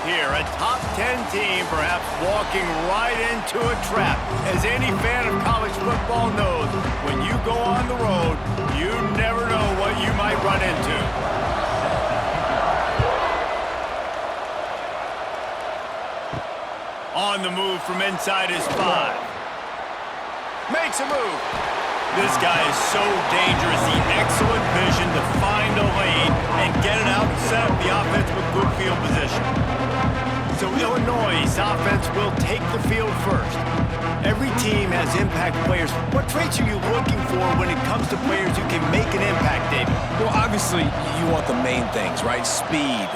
here. A top 10 team perhaps walking right into a trap. As any fan of college football knows, when you go on the road, you never know what you might run into. On the move from inside his 5. Makes a move. This guy is so dangerous. The excellent vision to find a lane and get it out and set up the offense with good field position. So Illinois' offense will take the field first. Every team has impact players. What traits are you looking for when it comes to players who can make an impact, David? Well, obviously, you want the main things, right? Speed,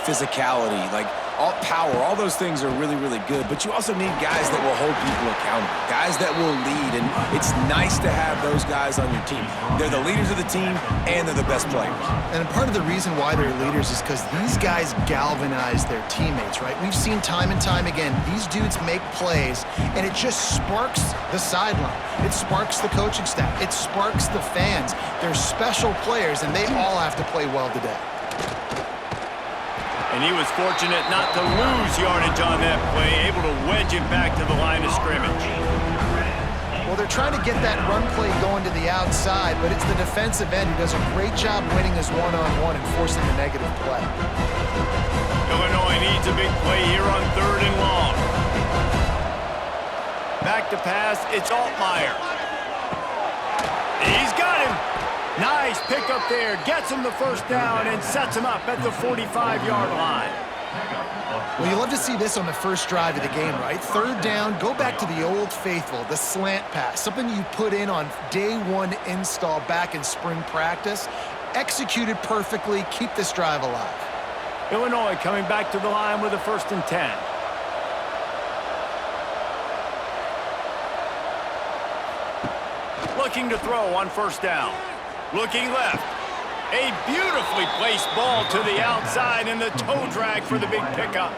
physicality, like all power, all those things are really, really good. But you also need guys that will hold people accountable, guys that will lead. And it's nice to have those guys on your team. They're the leaders of the team, and they're the best players. And part of the reason why they're leaders is because these guys galvanize their teammates, right? We've seen time and time again, these dudes make plays, and it just sparks the sideline. It sparks the coaching staff. It sparks the fans. They're special players, and they all have to play well today. And he was fortunate not to lose yardage on that play, able to wedge it back to the line of scrimmage. Well, they're trying to get that run play going to the outside, but it's the defensive end who does a great job winning his one-on-one and forcing the negative play. Illinois needs a big play here on 3rd and long. Back to pass, it's Altmaier. He's got him. Nice pickup there, gets him the first down and sets him up at the 45-yard line. Well, you love to see this on the first drive of the game, right? 3rd down, go back to the old faithful, the slant pass, something you put in on day 1 install back in spring practice. Executed perfectly, keep this drive alive. Illinois coming back to the line with a 1st and 10. Looking to throw on 1st down. Looking left. A beautifully placed ball to the outside and the toe drag for the big pickup.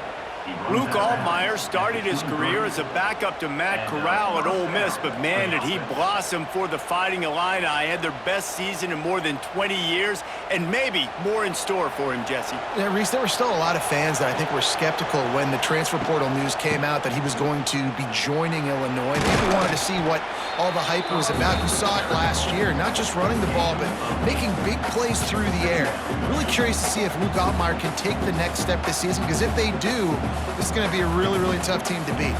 Luke Altmaier started his career as a backup to Matt Corral at Ole Miss, but man, did he blossom for the Fighting Illini. Had their best season in more than 20 years, and maybe more in store for him, Jesse. Yeah, Reese, there were still a lot of fans that I think were skeptical when the transfer portal news came out that he was going to be joining Illinois. People wanted to see what all the hype was about. You saw it last year, not just running the ball, but making big plays through the air. Really curious to see if Luke Altmaier can take the next step this season, because if they do, this is going to be a really, really tough team to beat.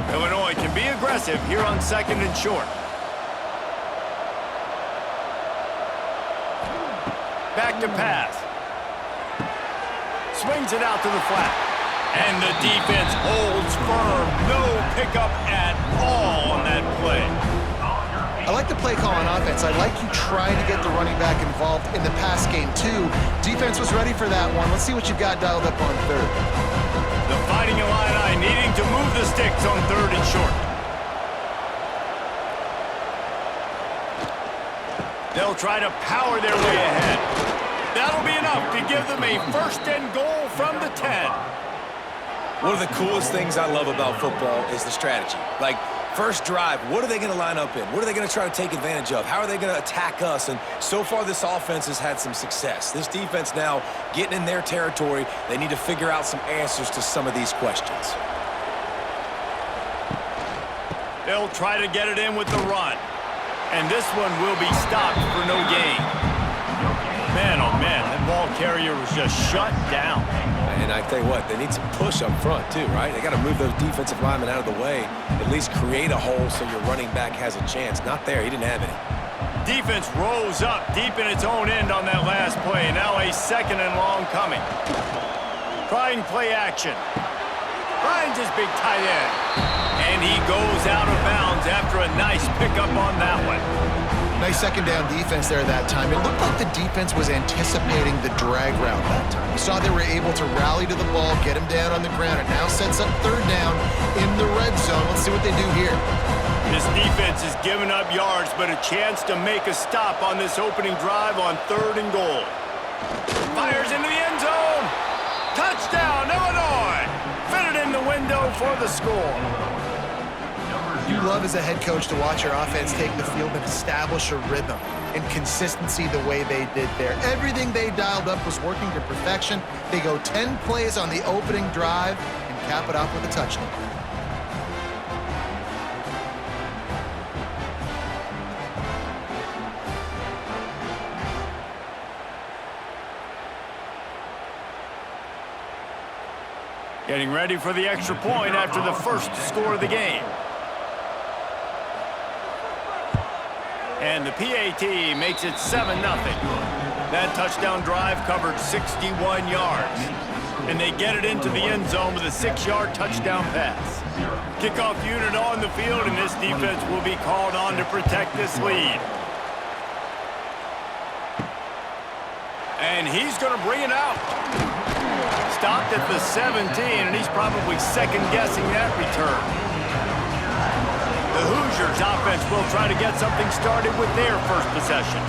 Illinois can be aggressive here on 2nd and short. Back to pass. Swings it out to the flat. And the defense holds firm. No pickup at all on that play. I like the play call on offense. I like you trying to get the running back involved in the pass game, too. Defense was ready for that one. Let's see what you've got dialed up on 3rd. The Fighting Illini needing to move the sticks on 3rd and short. They'll try to power their way ahead. That'll be enough to give them a 1st and goal from the 10. One of the coolest things I love about football is the strategy. Like, first drive, what are they going to line up in? What are they going to try to take advantage of? How are they going to attack us? And so far, this offense has had some success. This defense now getting in their territory. They need to figure out some answers to some of these questions. They'll try to get it in with the run. And this one will be stopped for no gain. Man, oh man, that ball carrier was just shut down. And I tell you what, they need some push up front too, right? They got to move those defensive linemen out of the way, at least create a hole so your running back has a chance. Not there, he didn't have any. Defense rose up deep in its own end on that last play. Now a 2nd and long coming. Trying play action. Finds his big tight end. And he goes out of bounds after a nice pickup on that one. Nice 2nd down defense there that time. It looked like the defense was anticipating the drag route that time. You saw they were able to rally to the ball, get him down on the ground. It now sets up 3rd down in the red zone. Let's see what they do here. This defense is giving up yards, but a chance to make a stop on this opening drive on 3rd and goal. Fires into the end zone. Touchdown, Illinois. Fitted in the window for the score. You love as a head coach to watch your offense take the field and establish a rhythm. and consistency the way they did there. Everything they dialed up was working to perfection. They go 10 plays on the opening drive and cap it off with a touchdown. Getting ready for the extra point after the first score of the game. And the PAT makes it 7-0. That touchdown drive covered 61 yards. And they get it into the end zone with a 6-yard touchdown pass. Kickoff unit on the field, and this defense will be called on to protect this lead. And he's going to bring it out. Stopped at the 17, and he's probably second-guessing that return. The Hoosiers offense will try to get something started with their first possession.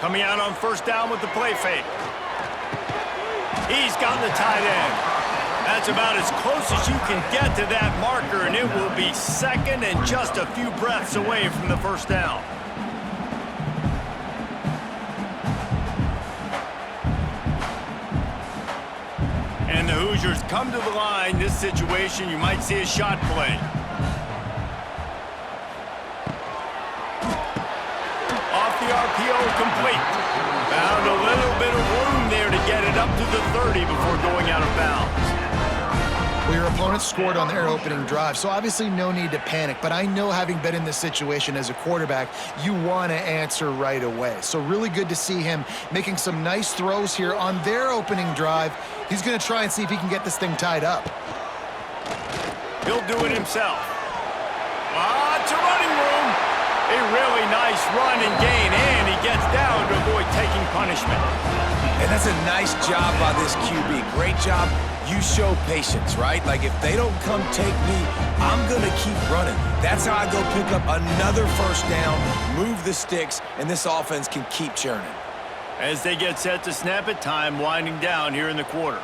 Coming out on first down with the play fake. He's got the tight end. That's about as close as you can get to that marker, and it will be second and just a few breaths away from the first down. And the Hoosiers come to the line. This situation, you might see a shot play. Off the RPO, complete. Found a little bit of room there to get it up to the 30 before going out of bounds. Well, your opponent scored on their opening drive, so obviously no need to panic. But I know, having been in this situation as a quarterback, you want to answer right away. So really good to see him making some nice throws here on their opening drive. He's going to try and see if he can get this thing tied up. He'll do it himself. Lots of running room. A really nice run and gain, and he gets down to avoid taking punishment. And that's a nice job by this QB. Great job. You show patience, right? Like, if they don't come take me, I'm going to keep running. That's how I go pick up another first down, move the sticks, and this offense can keep churning. As they get set to snap it, time winding down here in the quarter.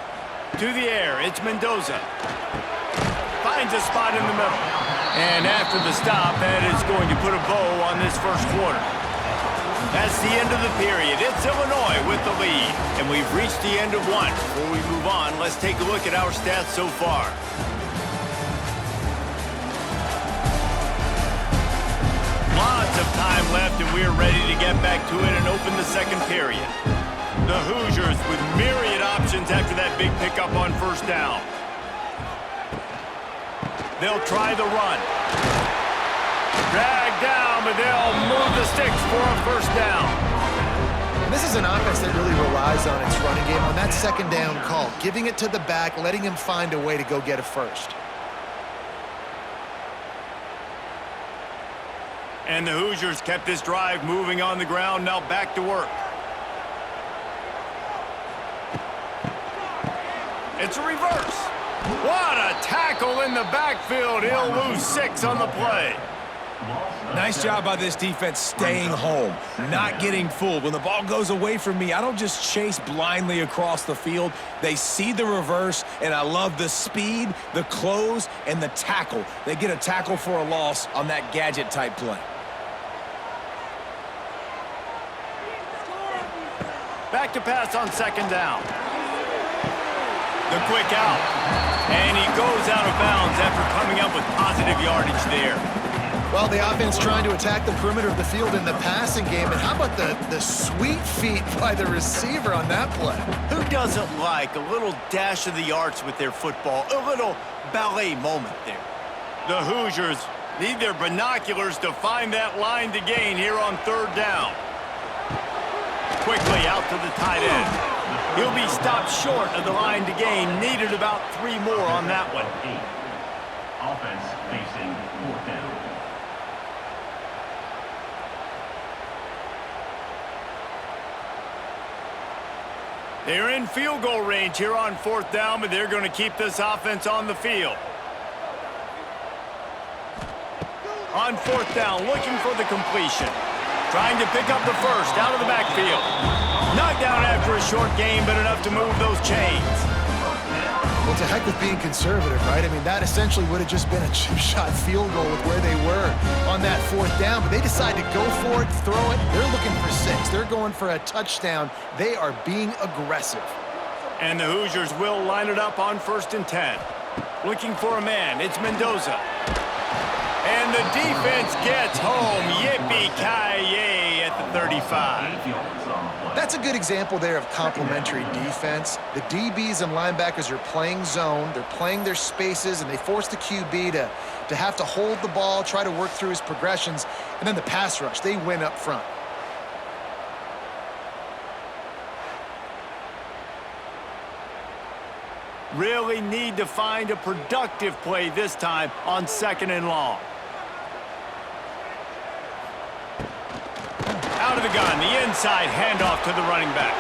To the air, it's Mendoza. Finds a spot in the middle. And after the stop, that is going to put a bow on this first quarter. That's the end of the period. It's Illinois with the lead. And we've reached the end of one. Before we move on, let's take a look at our stats so far. Lots of time left, and we're ready to get back to it and open the second period. The Hoosiers with myriad options after that big pickup on first down. They'll try the run. Dragged down, but they'll move the sticks for a first down. This is an offense that really relies on its running game on that second down call, giving it to the back, letting him find a way to go get a first. And the Hoosiers kept this drive moving on the ground, now back to work. It's a reverse. What a tackle in the backfield. He'll lose 6 on the play. Nice job by this defense staying home, not getting fooled. When the ball goes away from me, I don't just chase blindly across the field. They see the reverse, and I love the speed, the close, and the tackle. They get a tackle for a loss on that gadget-type play. Back to pass on second down. The quick out. And he goes out of bounds after coming up with positive yardage there. Well, the offense trying to attack the perimeter of the field in the passing game. And how about the sweet feet by the receiver on that play? Who doesn't like a little dash of the arts with their football? A little ballet moment there. The Hoosiers need their binoculars to find that line to gain here on third down. Quickly out to the tight end. He'll be stopped short of the line to gain. Needed about 3 more on that one. Offense facing fourth down. They're in field goal range here on fourth down, but they're going to keep this offense on the field. On fourth down, looking for the completion. Trying to pick up the first out of the backfield. Knocked down after a short gain, but enough to move those chains. Well, to heck with being conservative, right? I mean, that essentially would have just been a chip shot field goal with where they were on that fourth down, but they decided to go for it, throw it. They're looking for 6. They're going for a touchdown. They are being aggressive. And the Hoosiers will line it up on 1st and 10. Looking for a man. It's Mendoza. And the defense gets home. Yippee-ki-yay at the 35. That's a good example there of complementary defense. The DBs and linebackers are playing zone. They're playing their spaces, and they force the QB to have to hold the ball, try to work through his progressions. And then the pass rush, they win up front. Really need to find a productive play this time on 2nd and long. Out of the gun, the inside handoff to the running back.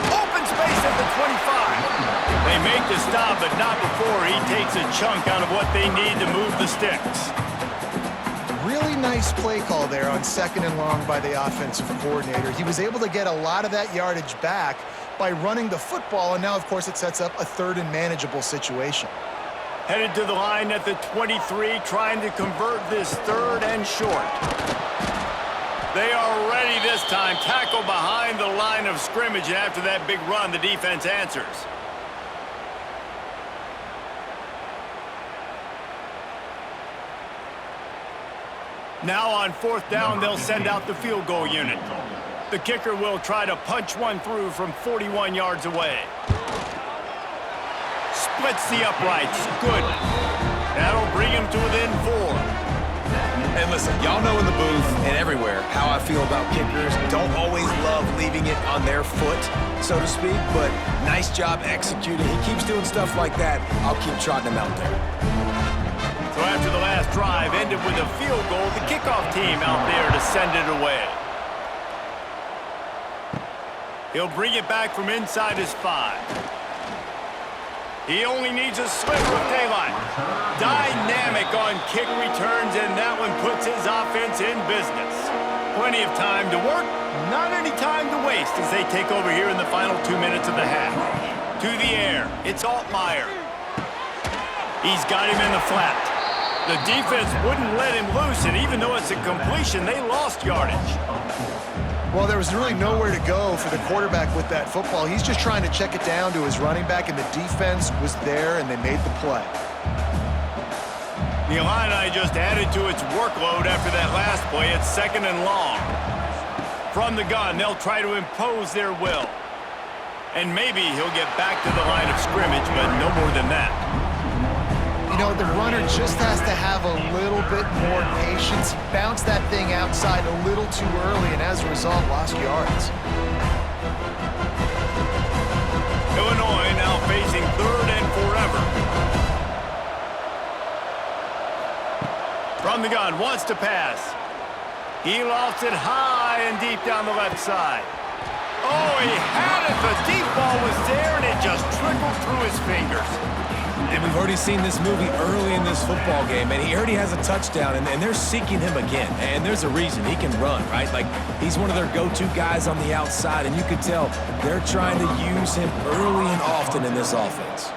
Open space at the 25. They make the stop, but not before he takes a chunk out of what they need to move the sticks. Really nice play call there on 2nd and long by the offensive coordinator. He was able to get a lot of that yardage back by running the football, and now, of course, it sets up a 3rd and manageable situation. Headed to the line at the 23, trying to convert this 3rd and short. They are ready this time. Tackle behind the line of scrimmage, and after that big run, the defense answers. Now on 4th down, they'll send out the field goal unit. The kicker will try to punch one through from 41 yards away. Splits the uprights. Good. That'll bring him to within 4. And listen, y'all know in the booth and everywhere how I feel about kickers. Don't always love leaving it on their foot, so to speak, but nice job executing. He keeps doing stuff like that. I'll keep trotting him out there. So after the last drive ended with a field goal, the kickoff team out there to send it away. He'll bring it back from inside his 5. He only needs a sliver of daylight. Dynamic on kick returns, and that one puts his offense in business. Plenty of time to work, not any time to waste as they take over here in the final 2 minutes of the half. To the air, it's Altmaier. He's got him in the flat. The defense wouldn't let him loose, and even though it's a completion, they lost yardage. Well, there was really nowhere to go for the quarterback with that football. He's just trying to check it down to his running back, and the defense was there, and they made the play. The Illini just added to its workload after that last play. It's 2nd and long. From the gun, they'll try to impose their will. And maybe he'll get back to the line of scrimmage, but no more than that. You know, the runner just has to have a little bit more patience. He bounced that thing outside a little too early, and as a result, lost yards. Illinois now facing 3rd and forever. From the gun, wants to pass. He lofts it high and deep down the left side. Oh, he had it. The deep ball was there, and it just trickled through his fingers. And we've already seen this movie early in this football game, and he already has a touchdown, and they're seeking him again. And there's a reason. He can run, right? Like, he's one of their go-to guys on the outside, and you can tell they're trying to use him early and often in this offense.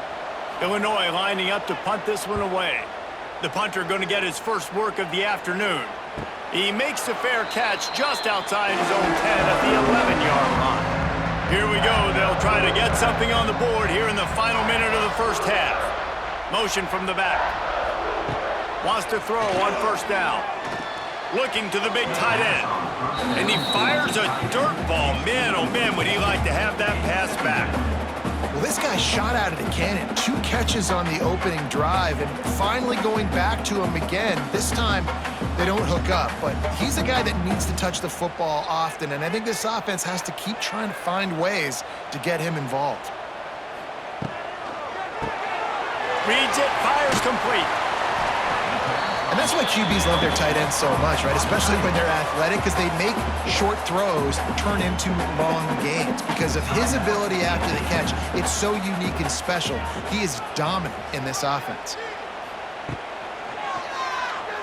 Illinois lining up to punt this one away. The punter going to get his first work of the afternoon. He makes the fair catch just outside his own 10 at the 11-yard line. Here we go. They'll try to get something on the board here in the final minute of the first half. Motion from the back. Wants to throw on 1st down. Looking to the big tight end. And he fires a dirt ball. Man, oh man, would he like to have that pass back. Well, this guy shot out of the cannon. 2 catches on the opening drive, and finally going back to him again. This time, they don't hook up, but he's a guy that needs to touch the football often, and I think this offense has to keep trying to find ways to get him involved. Reads it, fires complete. And that's why QBs love their tight ends so much, right? Especially when they're athletic, because they make short throws turn into long gains. Because of his ability after the catch, it's so unique and special. He is dominant in this offense.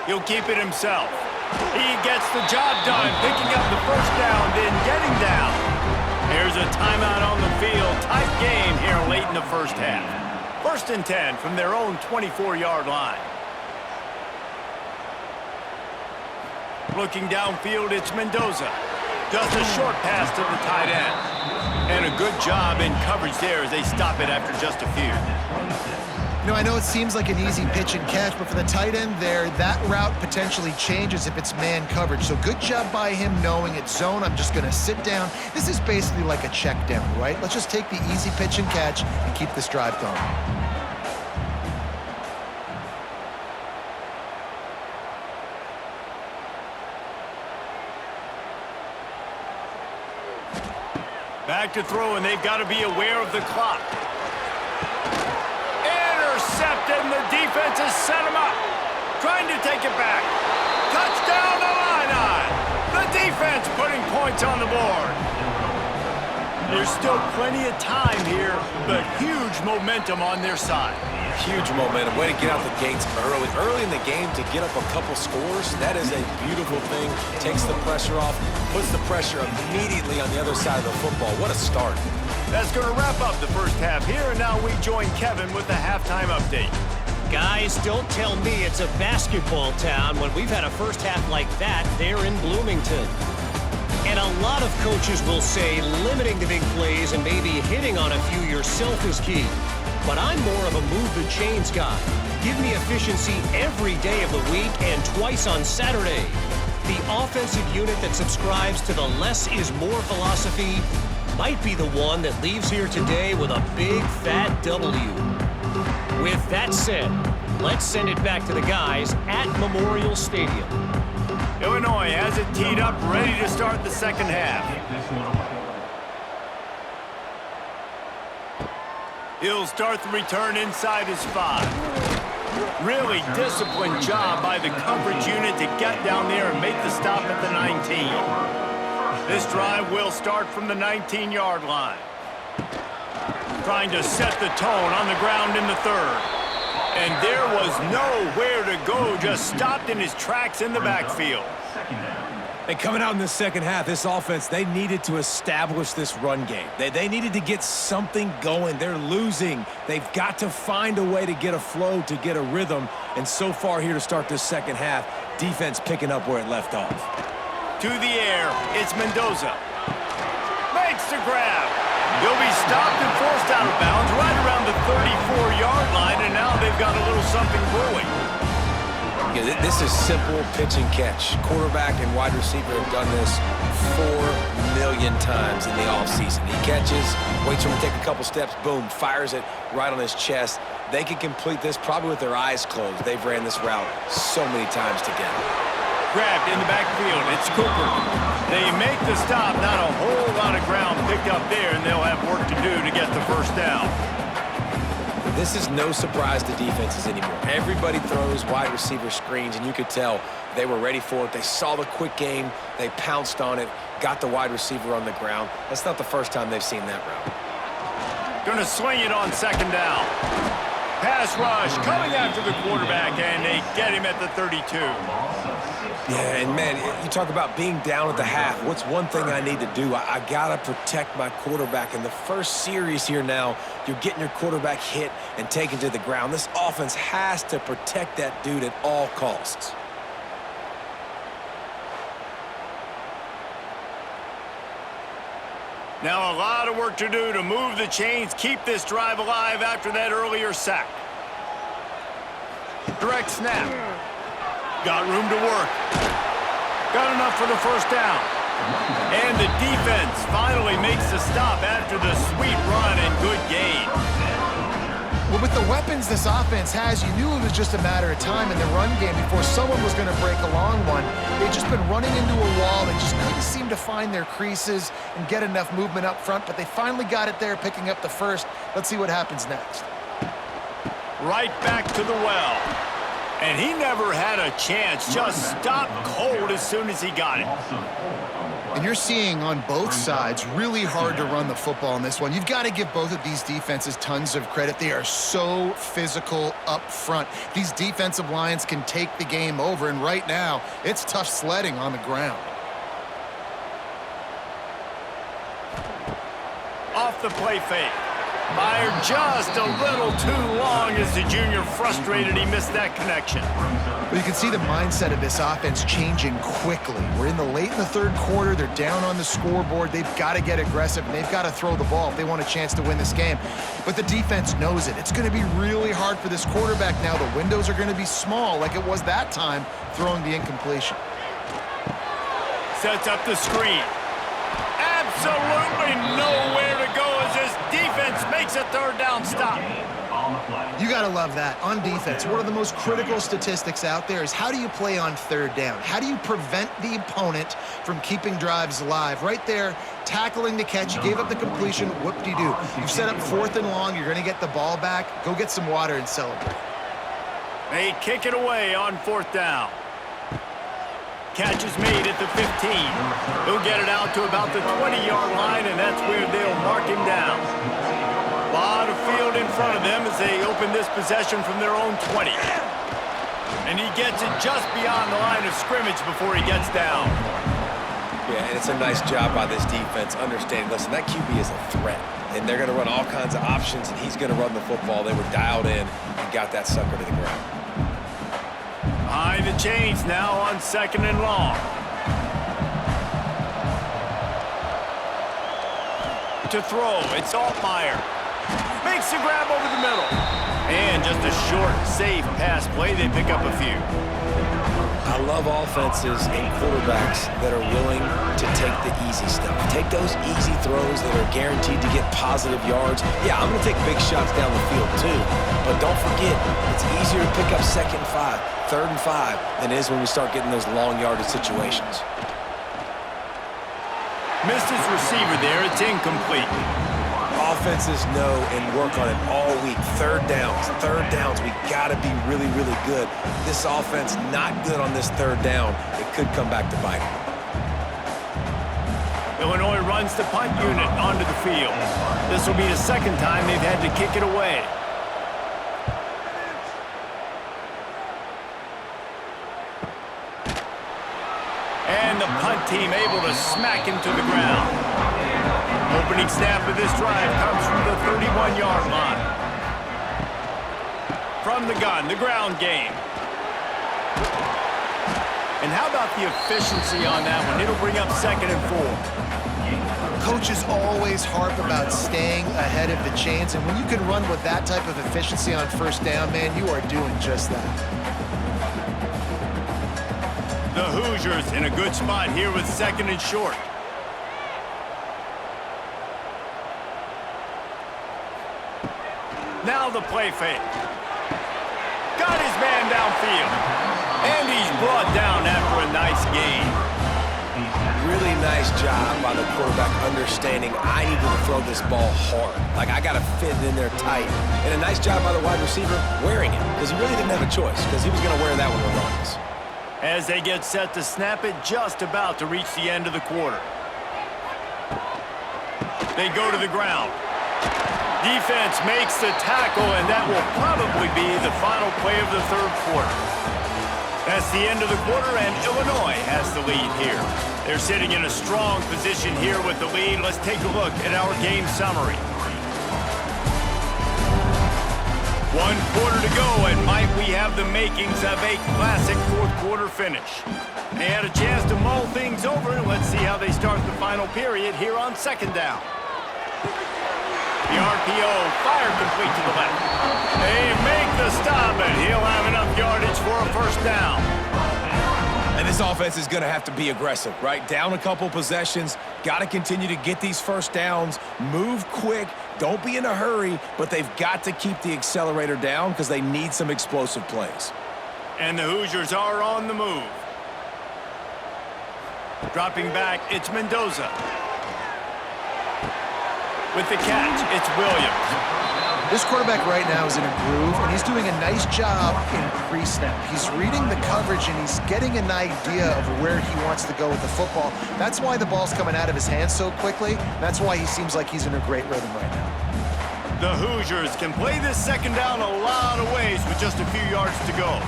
He'll keep it himself. He gets the job done, picking up the first down, then getting down. Here's a timeout on the field. Tight game here late in the first half. 1st and 10 from their own 24-yard line. Looking downfield, it's Mendoza. Just a short pass to the tight end. And a good job in coverage there as they stop it after just a few. You know, I know it seems like an easy pitch and catch, but for the tight end there, that route potentially changes if it's man coverage. So good job by him knowing it's zone. I'm just going to sit down. This is basically like a check down, right? Let's just take the easy pitch and catch and keep this drive going. Back to throw, and they've got to be aware of the clock. Intercepted, and the defense has set him up. Trying to take it back. Touchdown, Illini! The defense putting points on the board. There's still plenty of time here, but huge momentum on their side. Huge momentum. Way to get out the gates early. Early in the game to get up a couple scores, that is a beautiful thing. Takes the pressure off, puts the pressure immediately on the other side of the football. What a start. That's going to wrap up the first half here, and now we join Kevin with the halftime update. Guys, don't tell me it's a basketball town when we've had a first half like that there in Bloomington. And a lot of coaches will say limiting the big plays and maybe hitting on a few yourself is key. But I'm more of a move the chains guy. Give me efficiency every day of the week and twice on Saturday. The offensive unit that subscribes to the less is more philosophy might be the one that leaves here today with a big fat W. With that said, let's send it back to the guys at Memorial Stadium. Illinois has it teed up, ready to start the second half. He'll start the return inside his 5. Really disciplined job by the coverage unit to get down there and make the stop at the 19. This drive will start from the 19-yard line. Trying to set the tone on the ground in the 3rd. And there was nowhere to go, just stopped in his tracks in the backfield. And coming out in the second half, this offense, they needed to establish this run game. They needed to get something going. They're losing. They've got to find a way to get a flow, to get a rhythm. And so far here to start this second half, defense picking up where it left off. To the air, it's Mendoza. Makes the grab. He'll be stopped and forced out of bounds right around the 34-yard line, and now they've got a little something brewing. Yeah, this is simple pitch and catch. Quarterback and wide receiver have done this 4 million times in the offseason. He catches, waits for him to take a couple steps, boom, fires it right on his chest. They can complete this probably with their eyes closed. They've ran this route so many times together. Grabbed in the backfield, it's Cooper. They make the stop, not a whole lot of ground picked up there, and they'll have work to do to get the first down. This is no surprise to defenses anymore. Everybody throws wide receiver screens, and you could tell they were ready for it. They saw the quick game. They pounced on it, got the wide receiver on the ground. That's not the first time they've seen that route. Going to swing it on second down. Pass rush coming after the quarterback, and they get him at the 32. Yeah, and man, you talk about being down at the half. What's one thing I need to do? I got to protect my quarterback. In the first series here now, you're getting your quarterback hit and taken to the ground. This offense has to protect that dude at all costs. Now a lot of work to do to move the chains, keep this drive alive after that earlier sack. Direct snap. Got room to work. Got enough for the first down. And the defense finally makes the stop after the sweet run and good gain. Well, with the weapons this offense has, you knew it was just a matter of time in the run game before someone was going to break a long one. They've just been running into a wall. They just couldn't seem to find their creases and get enough movement up front, but they finally got it there, picking up the first. Let's see what happens next. Right back to the well. And he never had a chance, just stopped cold as soon as he got it. And you're seeing on both sides really hard to run the football in this one. You've got to give both of these defenses tons of credit. They are so physical up front. These defensive lines can take the game over, and right now, it's tough sledding on the ground. Off the play fake. Fired just a little too long as the junior frustrated he missed that connection. Well, you can see the mindset of this offense changing quickly. We're late in the third quarter. They're down on the scoreboard. They've got to get aggressive, and they've got to throw the ball if they want a chance to win this game. But the defense knows it. It's going to be really hard for this quarterback now. The windows are going to be small like it was that time throwing the incompletion. Sets up the screen. Absolutely nowhere to go as this defense makes a third down stop. You got to love that. On defense, one of the most critical statistics out there is how do you play on third down? How do you prevent the opponent from keeping drives alive? Right there, tackling the catch. You gave up the completion. Whoop-de-doo. You've set up 4th and long. You're going to get the ball back. Go get some water and celebrate. They kick it away on 4th down. Catch is made at the 15. He'll get it out to about the 20-yard line, and that's where they'll mark him down. A lot of field in front of them as they open this possession from their own 20. And he gets it just beyond the line of scrimmage before he gets down. Yeah, and it's a nice job by this defense understanding, listen, that QB is a threat. And they're going to run all kinds of options, and he's going to run the football. They were dialed in and got that sucker to the ground. Behind the chains now on 2nd and long. To throw, it's Altmaier. Makes the grab over the middle. And just a short, safe pass play. They pick up a few. I love offenses and quarterbacks that are willing to take the easy stuff. Take those easy throws that are guaranteed to get positive yards. Yeah, I'm going to take big shots down the field too. But don't forget, it's easier to pick up 2nd and 5, 3rd and 5 than it is when we start getting those long yardage situations. Missed his receiver there. It's incomplete. Offenses know and work on it all week. Third downs, we got to be really, really good. This offense not good on this 3rd down. It could come back to bite them. Illinois runs the punt unit onto the field. This will be the 2nd time they've had to kick it away. And the punt team able to smack him to the ground. Opening snap of this drive comes from the 31-yard line. From the gun, the ground game. And how about the efficiency on that one? It'll bring up 2nd and 4. Coaches always harp about staying ahead of the chains, and when you can run with that type of efficiency on 1st down, man, you are doing just that. The Hoosiers in a good spot here with 2nd and short. Now the play fake. Got his man downfield. And he's brought down after a nice gain. Really nice job by the quarterback understanding I need to throw this ball hard. Like, I got to fit it in there tight. And a nice job by the wide receiver wearing it, because he really didn't have a choice, because he was going to wear that one regardless. As they get set to snap it, just about to reach the end of the quarter. They go to the ground. Defense makes the tackle, and that will probably be the final play of the 3rd quarter. That's the end of the quarter, and Illinois has the lead here. They're sitting in a strong position here with the lead. Let's take a look at our game summary. 1 quarter to go, and might we have the makings of a classic 4th quarter finish. They had a chance to mull things over, and let's see how they start the final period here on 2nd down. The RPO, fire complete to the left. They make the stop, and he'll have enough yardage for a 1st down. And this offense is going to have to be aggressive, right? Down a couple possessions, got to continue to get these 1st downs, move quick, don't be in a hurry, but they've got to keep the accelerator down because they need some explosive plays. And the Hoosiers are on the move. Dropping back, it's Mendoza. With the catch, it's Williams. This quarterback right now is in a groove, and he's doing a nice job in pre-snap. He's reading the coverage, and he's getting an idea of where he wants to go with the football. That's why the ball's coming out of his hands so quickly. That's why he seems like he's in a great rhythm right now. The Hoosiers can play this second down a lot of ways with just a few yards to go.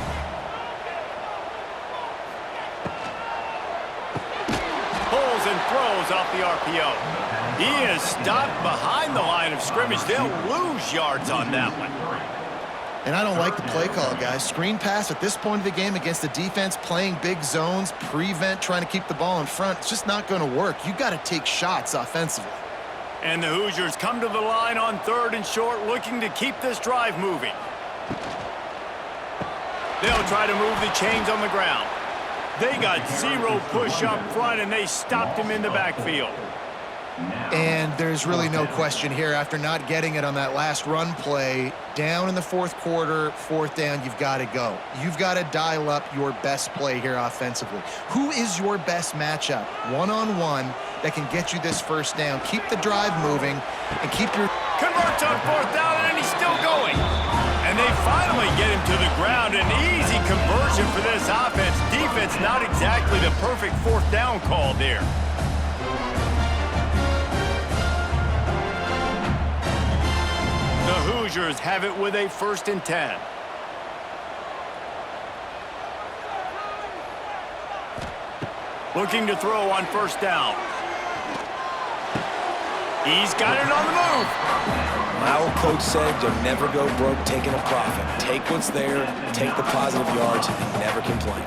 Pulls and throws off the RPO. He is stopped behind the line of scrimmage. They'll lose yards on that one. And I don't like the play call, guys. Screen pass at this point of the game against the defense, playing big zones, prevent, trying to keep the ball in front. It's just not going to work. You got to take shots offensively. And the Hoosiers come to the line on 3rd and short, looking to keep this drive moving. They'll try to move the chains on the ground. They got 0 push up front, and they stopped him in the backfield. And there's really no question here. After not getting it on that last run play, down in the 4th quarter, 4th down, you've got to go. You've got to dial up your best play here offensively. Who is your best matchup, one-on-one, that can get you this first down? Keep the drive moving and keep your... Converts on 4th down, and he's still going. And they finally get him to the ground. An easy conversion for this offense. Defense, not exactly the perfect 4th down call there. The Hoosiers have it with a 1st and 10. Looking to throw on 1st down. He's got it on the move. My old coach said you'll never go broke taking a profit. Take what's there, take the positive yards, and never complain.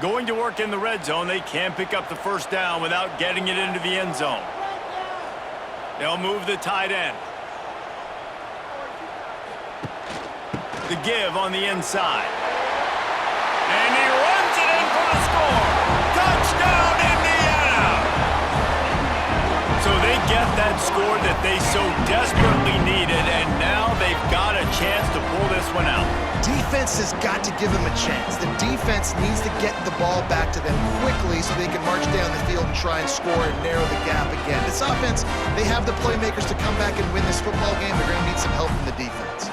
Going to work in the red zone, they can't pick up the 1st down without getting it into the end zone. They'll move the tight end. The give on the inside. And he runs it in for the score. Touchdown, Indiana! So they get that score that they so desperately needed, and now they've got a chance to pull this one out. Defense has got to give them a chance. The defense needs to get the ball back to them quickly so they can march down the field and try and score and narrow the gap again. This offense, they have the playmakers to come back and win this football game. They're going to need some help from the defense.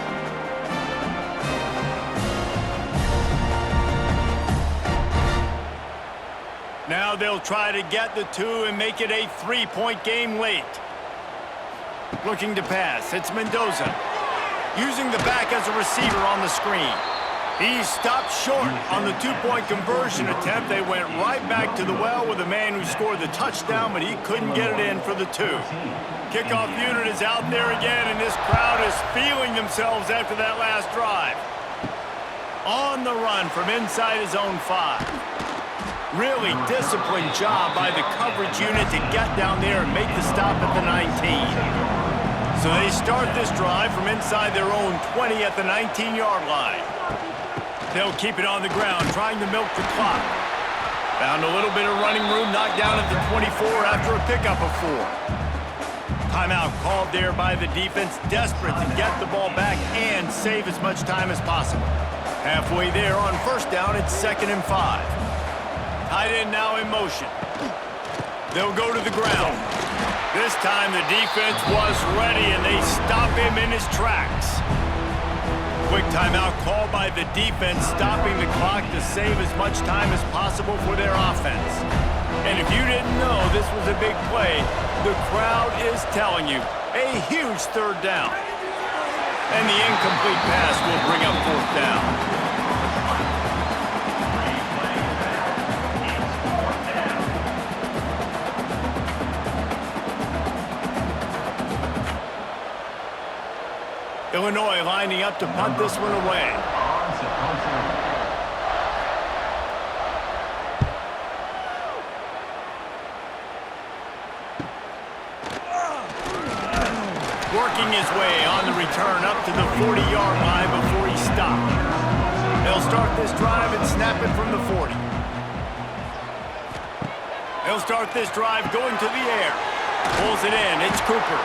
Now they'll try to get the 2 and make it a 3-point game late. Looking to pass, it's Mendoza. Using the back as a receiver on the screen. He stopped short on the 2-point conversion attempt. They went right back to the well with the man who scored the touchdown, but he couldn't get it in for the 2. Kickoff unit is out there again, and this crowd is feeling themselves after that last drive. On the run from inside his own 5. Really disciplined job by the coverage unit to get down there and make the stop at the 19. So they start this drive from inside their own 20 at the 19-yard line. They'll keep it on the ground, trying to milk the clock. Found a little bit of running room, knocked down at the 24 after a pickup of 4. Timeout called there by the defense, desperate to get the ball back and save as much time as possible. Halfway there on 1st down, it's 2nd and 5. Tight end now in motion. They'll go to the ground. This time the defense was ready, and they stop him in his tracks. Quick timeout called by the defense, stopping the clock to save as much time as possible for their offense. And if you didn't know this was a big play, the crowd is telling you, a huge 3rd down. And the incomplete pass will bring up 4th down. Illinois lining up to punt this one away. Working his way on the return up to the 40-yard line before he stopped. They'll start this drive and snap it from the 40. They'll start this drive going to the air. Pulls it in. It's Cooper.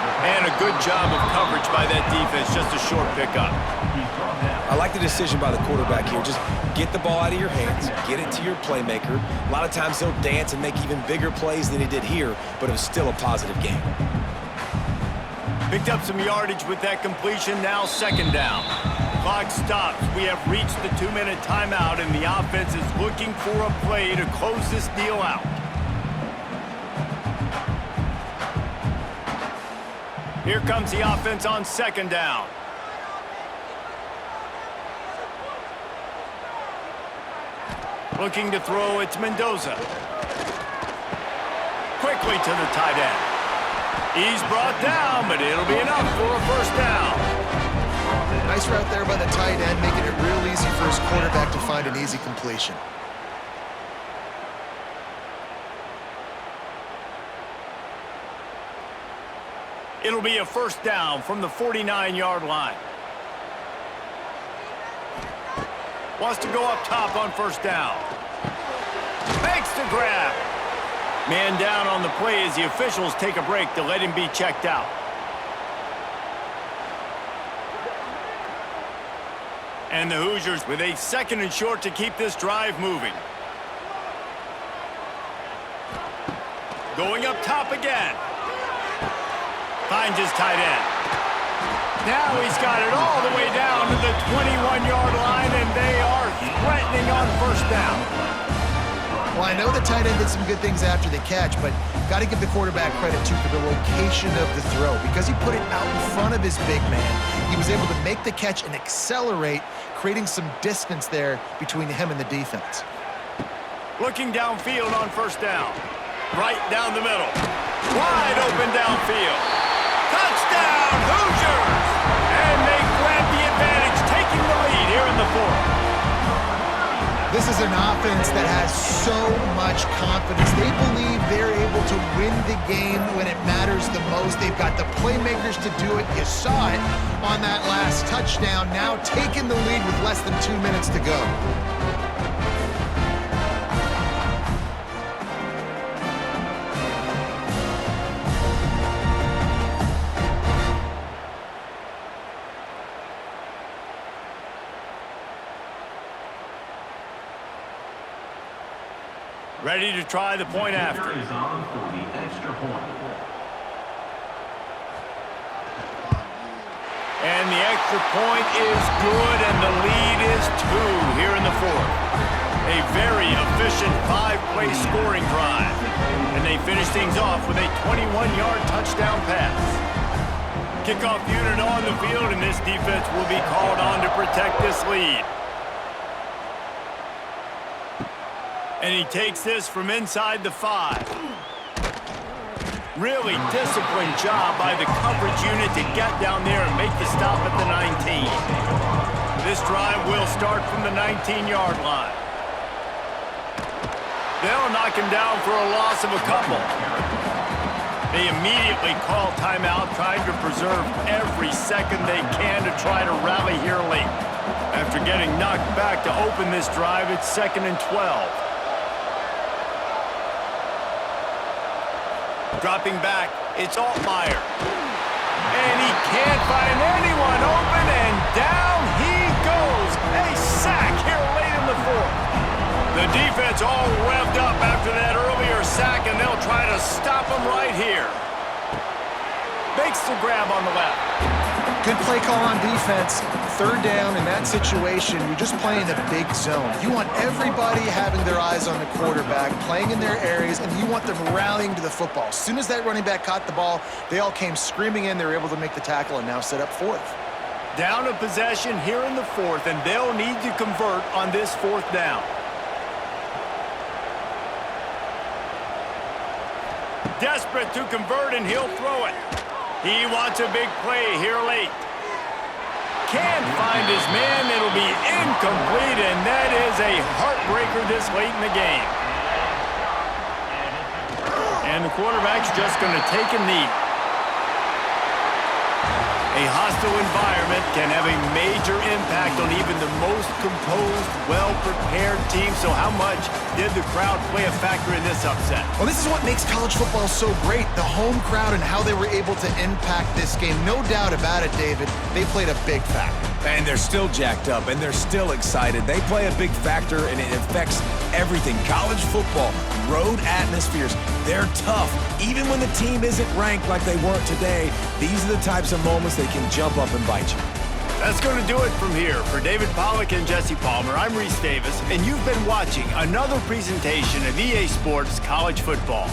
And a good job of coverage by that defense. Just a short pickup. I like the decision by the quarterback here. Just get the ball out of your hands, get it to your playmaker. A lot of times he'll dance and make even bigger plays than he did here, but it was still a positive game. Picked up some yardage with that completion, now second down. Clock stops. We have reached the 2-minute timeout, and the offense is looking for a play to close this deal out. Here comes the offense on second down. Looking to throw, it's Mendoza. Quickly to the tight end. He's brought down, but it'll be enough for a first down. Nice route there by the tight end, making it real easy for his quarterback to find an easy completion. It'll be a first down from the 49-yard line. Wants to go up top on first down. Makes the grab. Man down on the play as the officials take a break to let him be checked out. And the Hoosiers with a second and short to keep this drive moving. Going up top again. Finds his tight end. Now he's got it all the way down to the 21-yard line, and they are threatening on first down. Well, I know the tight end did some good things after the catch, but got to give the quarterback credit, too, for the location of the throw. Because he put it out in front of his big man, he was able to make the catch and accelerate, creating some distance there between him and the defense. Looking downfield on first down. Right down the middle. Wide open downfield. Touchdown, Hoosiers! And they grab the advantage, taking the lead here in the fourth. This is an offense that has so much confidence. They believe they're able to win the game when it matters the most. They've got the playmakers to do it. You saw it on that last touchdown. Now taking the lead with less than 2 minutes to go. Ready to try the point after. Is on for the extra point. And the extra point is good, and the lead is 2 here in the fourth. A very efficient 5-play scoring drive. And they finish things off with a 21-yard touchdown pass. Kickoff unit on the field, and this defense will be called on to protect this lead. And he takes this from inside the 5. Really disciplined job by the coverage unit to get down there and make the stop at the 19. This drive will start from the 19-yard line. They'll knock him down for a loss of a couple. They immediately call timeout, trying to preserve every second they can to try to rally here late. After getting knocked back to open this drive, it's 2nd and 12. Dropping back, it's Altmaier. And he can't find anyone open, and down he goes. A sack here late in the fourth. The defense all revved up after that earlier sack, and they'll try to stop him right here. Makes the grab on the left. Good play call on defense. 3rd down in that situation, you're just playing a big zone. You want everybody having their eyes on the quarterback, playing in their areas, and you want them rallying to the football. As soon as that running back caught the ball, they all came screaming in. They were able to make the tackle and now set up 4th. Down a possession here in the 4th, and they'll need to convert on this 4th down. Desperate to convert, and he'll throw it. He wants a big play here late. Can't find his man. It'll be incomplete, and that is a heartbreaker this late in the game. And the quarterback's just going to take a knee. A hostile environment can have a major impact on even the most composed, well-prepared team. So how much did the crowd play a factor in this upset? Well, this is what makes college football so great, the home crowd and how they were able to impact this game. No doubt about it, David, they played a big factor. And they're still jacked up, and they're still excited. They play a big factor, and it affects everything. College football, road atmospheres, they're tough. Even when the team isn't ranked like they weren't today, these are the types of moments they can jump up and bite you. That's going to do it from here. For David Pollack and Jesse Palmer, I'm Reese Davis, and you've been watching another presentation of EA Sports College Football.